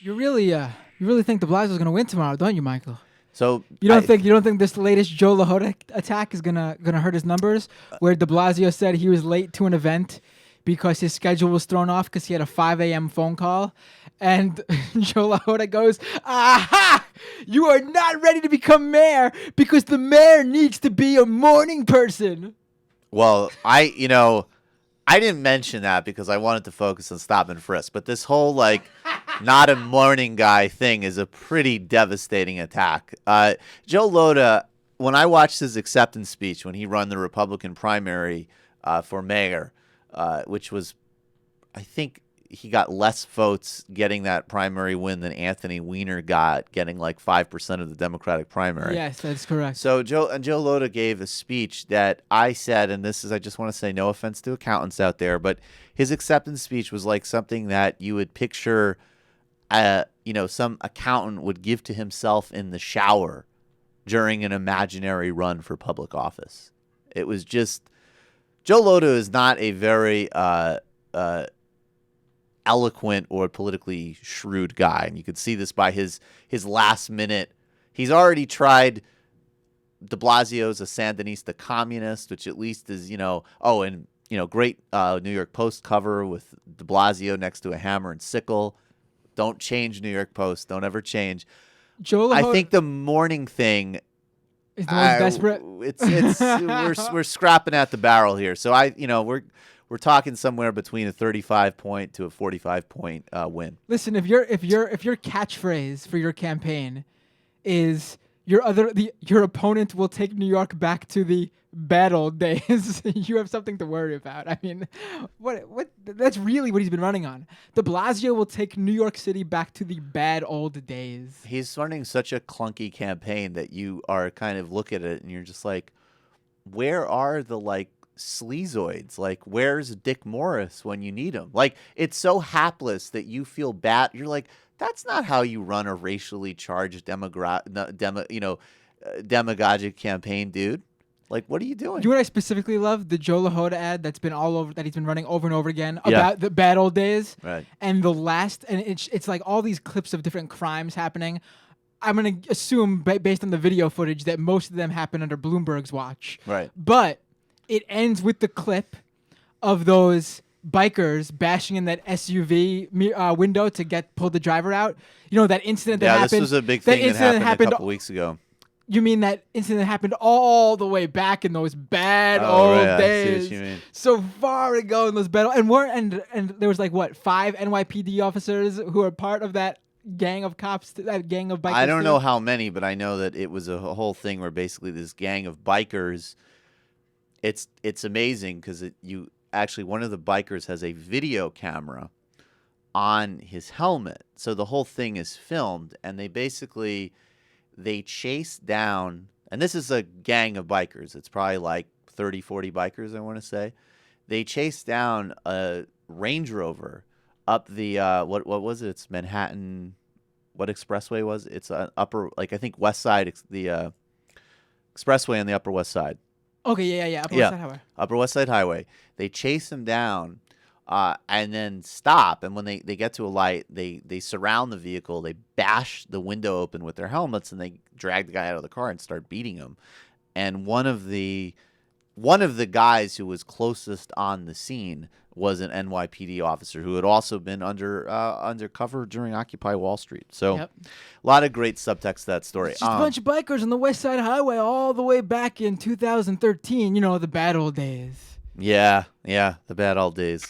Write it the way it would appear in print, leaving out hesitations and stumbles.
You really think de Blasio's going to win tomorrow, don't you, Michael? So You don't think this latest Joe Lhota attack is gonna hurt his numbers? Where de Blasio said he was late to an event because his schedule was thrown off because he had a 5 a.m. phone call, and Joe Lhota goes, "Aha! You are not ready to become mayor because the mayor needs to be a morning person." Well, I didn't mention that because I wanted to focus on stop and frisk, but this whole not a morning guy thing is a pretty devastating attack. Joe Lhota, when I watched his acceptance speech when he ran the Republican primary for mayor, which was, I think he got less votes getting that primary win than Anthony Weiner got getting 5% of the Democratic primary. Yes, that's correct. So Joe Lhota gave a speech that I said, and I just want to say no offense to accountants out there, but his acceptance speech was like something that you would picture some accountant would give to himself in the shower during an imaginary run for public office. It was just, Joe Lhota is not a very eloquent or politically shrewd guy, and you could see this by his last minute. He's already tried de Blasio's a Sandinista communist, which at least is great New York Post cover with de Blasio next to a hammer and sickle. Don't change, New York Post. Don't ever change. I think the morning thing is the most desperate. We're scrapping at the barrel here. So we're talking somewhere between a 35-point to a 45-point win. Listen, if your catchphrase for your campaign is your opponent will take New York back to the bad old days, you have something to worry about. I mean, what that's really what he's been running on. De Blasio will take New York City back to the bad old days. He's running such a clunky campaign that you are kind of look at it and you're just like, where are the sleazoids? Where's Dick Morris when you need him? It's so hapless that you feel bad. You're like, that's not how you run a racially charged demagogic campaign, dude. What are you doing? You know what I specifically love? The Joe Lhota ad that's been all over, that he's been running over and over again about the bad old days. Right. And it's all these clips of different crimes happening. I'm going to assume, based on the video footage, that most of them happen under Bloomberg's watch. Right. But it ends with the clip of those bikers bashing in that SUV window to pull the driver out. You know, that incident that happened. Yeah, this was a big thing that happened a couple weeks ago. You mean that incident that happened all the way back in those bad old days? I see what you mean. So far ago in those bad and there was 5 NYPD officers who were part of that gang of cops, that gang of bikers. I don't know how many, but I know that it was a whole thing where basically this gang of bikers. It's amazing because one of the bikers has a video camera on his helmet, so the whole thing is filmed, and they chase down, and this is a gang of bikers. It's probably 30, 40 bikers, I want to say. They chase down a Range Rover up the, what was it? It's Manhattan, what expressway was it? It's an upper, I think West Side, the expressway on the Upper West Side. Okay, yeah. Upper West Side Highway. Upper West Side Highway. They chase him down and then stop. And when they get to a light, they surround the vehicle. They bash the window open with their helmets, and they drag the guy out of the car and start beating him. And one of the guys who was closest on the scene was an NYPD officer who had also been undercover during Occupy Wall Street. So a lot of great subtext to that story. It's just a bunch of bikers on the West Side Highway all the way back in 2013, the bad old days. Yeah, the bad old days.